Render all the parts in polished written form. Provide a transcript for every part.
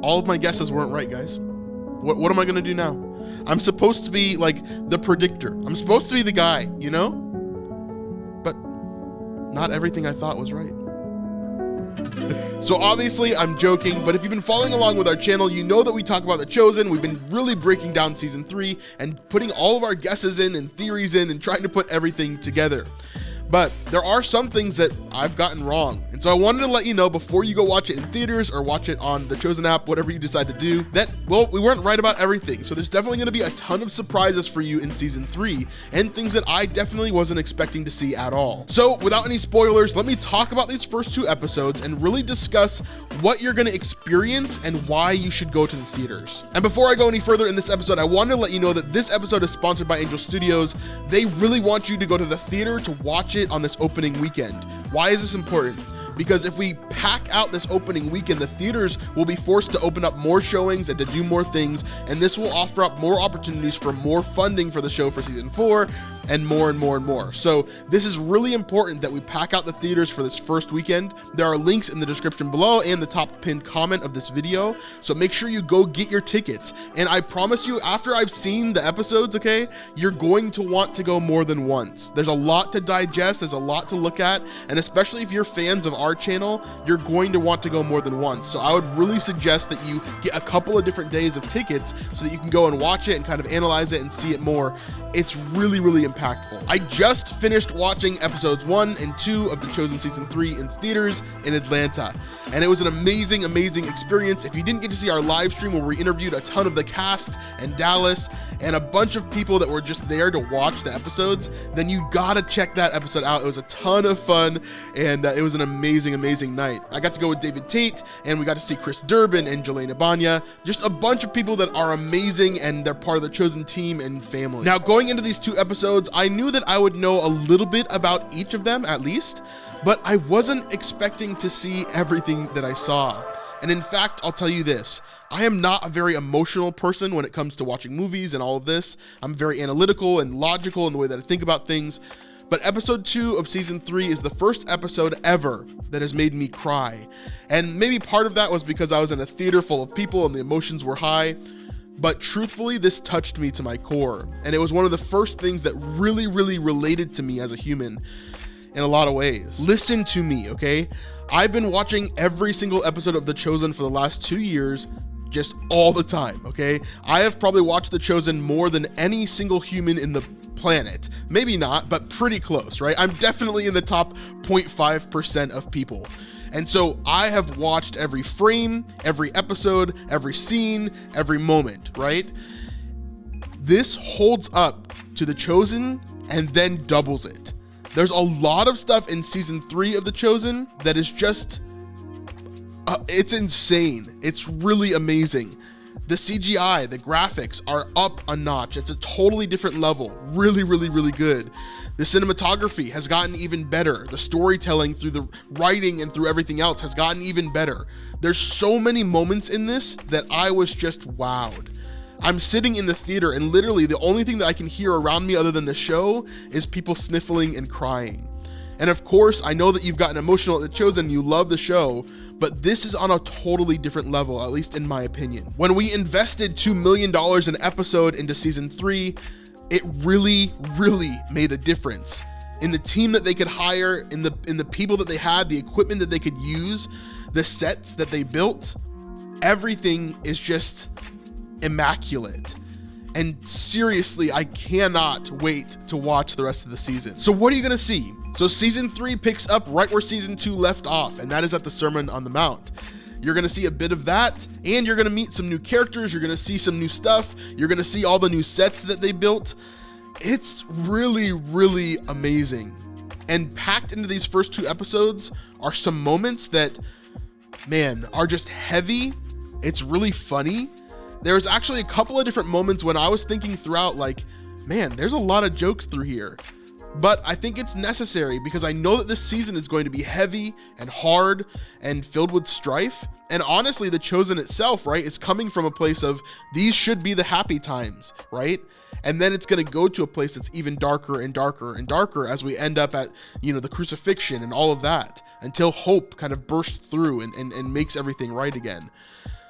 all of my guesses weren't right, guys. What am I gonna do now? I'm supposed to be like the predictor. I'm supposed to be the guy, you know? But not everything I thought was right. So obviously I'm joking, but if you've been following along with our channel, you know that we talk about The Chosen. We've been really breaking down season 3 and putting all of our guesses in and theories in and trying to put everything together. But there are some things that I've gotten wrong. And so I wanted to let you know before you go watch it in theaters or watch it on the Chosen app, whatever you decide to do, that, well, we weren't right about everything. So there's definitely going to be a ton of surprises for you in season 3 and things that I definitely wasn't expecting to see at all. So without any spoilers, let me talk about these first 2 episodes and really discuss what you're going to experience and why you should go to the theaters. And before I go any further in this episode, I wanted to let you know that this episode is sponsored by Angel Studios. They really want you to go to the theater to watch it on this opening weekend. Why is this important? Because if we pack out this opening weekend, the theaters will be forced to open up more showings and to do more things, and this will offer up more opportunities for more funding for the show for season 4 and more and more and more. So this is really important that we pack out the theaters for this first weekend. There are links in the description below and the top pinned comment of this video, so make sure you go get your tickets. And I promise you, after I've seen the episodes, okay, you're going to want to go more than once. There's a lot to digest, there's a lot to look at, and especially if you're fans of our channel, you're going to want to go more than once. So I would really suggest that you get a couple of different days of tickets so that you can go and watch it and kind of analyze it and see it more. It's really, really impactful. I just finished watching episodes 1 and 2 of The Chosen season 3 in theaters in Atlanta, and it was an amazing, amazing experience. If you didn't get to see our live stream where we interviewed a ton of the cast and Dallas and a bunch of people that were just there to watch the episodes, then you gotta check that episode out. It was a ton of fun, and it was an amazing, amazing night. I got to go with David Tate, and we got to see Chris Durbin and Jelena Banya, just a bunch of people that are amazing, and they're part of the Chosen team and family. Now, going into these 2 episodes, I knew that I would know a little bit about each of them at least, but I wasn't expecting to see everything that I saw. And in fact, I'll tell you this, I am not a very emotional person when it comes to watching movies and all of this. I'm very analytical and logical in the way that I think about things. But episode 2 of season 3 is the first episode ever that has made me cry. And maybe part of that was because I was in a theater full of people and the emotions were high. But truthfully, this touched me to my core. And it was one of the first things that really, really related to me as a human in a lot of ways. Listen to me, okay? I've been watching every single episode of The Chosen for the last 2 years, just all the time, okay? I have probably watched The Chosen more than any single human in the planet. Maybe not, but pretty close, right? I'm definitely in the top 0.5% of people. And so I have watched every frame, every episode, every scene, every moment, right? This holds up to The Chosen and then doubles it. There's a lot of stuff in season 3 of The Chosen that is just, it's insane. It's really amazing. The CGI, the graphics are up a notch. It's a totally different level. Really, really, really good. The cinematography has gotten even better. The storytelling through the writing and through everything else has gotten even better. There's so many moments in this that I was just wowed. I'm sitting in the theater and literally the only thing that I can hear around me other than the show is people sniffling and crying. And of course, I know that you've gotten emotional at The Chosen, you love the show, but this is on a totally different level, at least in my opinion. When we invested $2 million an episode into season 3, it really, really made a difference in the team that they could hire, in the people that they had, the equipment that they could use, the sets that they built. Everything is just immaculate. And seriously, I cannot wait to watch the rest of the season. So what are you gonna see? So season 3 picks up right where season 2 left off, and that is at the Sermon on the Mount. You're gonna see a bit of that, and you're gonna meet some new characters, you're gonna see some new stuff, you're gonna see all the new sets that they built. It's really, really amazing. And packed into these first 2 episodes are some moments that, man, are just heavy. It's really funny. There's actually a couple of different moments when I was thinking throughout, like, man, there's a lot of jokes through here. But I think it's necessary because I know that this season is going to be heavy and hard and filled with strife. And honestly, The Chosen itself, right, is coming from a place of these should be the happy times, right? And then it's going to go to a place that's even darker and darker and darker as we end up at, the crucifixion and all of that, until hope kind of bursts through and makes everything right again.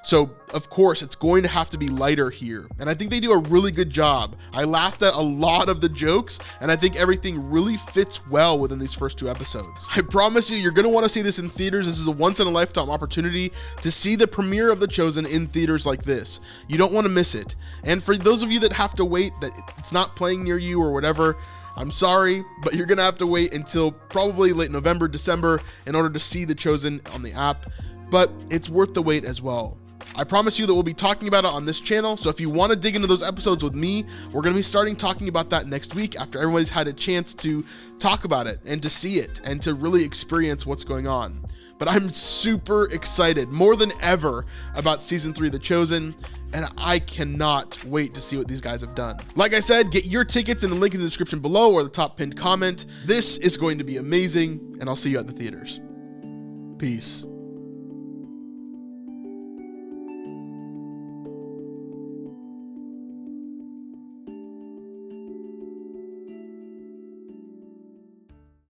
So of course it's going to have to be lighter here. And I think they do a really good job. I laughed at a lot of the jokes, and I think everything really fits well within these first 2 episodes. I promise you, you're gonna wanna see this in theaters. This is a once in a lifetime opportunity to see the premiere of The Chosen in theaters like this. You don't wanna miss it. And for those of you that have to wait, that it's not playing near you or whatever, I'm sorry, but you're gonna have to wait until probably late November, December in order to see The Chosen on the app, but it's worth the wait as well. I promise you that we'll be talking about it on this channel, so if you want to dig into those episodes with me, we're going to be starting talking about that next week after everybody's had a chance to talk about it and to see it and to really experience what's going on. But I'm super excited, more than ever, about season 3 of The Chosen, and I cannot wait to see what these guys have done. Like I said, get your tickets in the link in the description below or the top pinned comment. This is going to be amazing, and I'll see you at the theaters. Peace.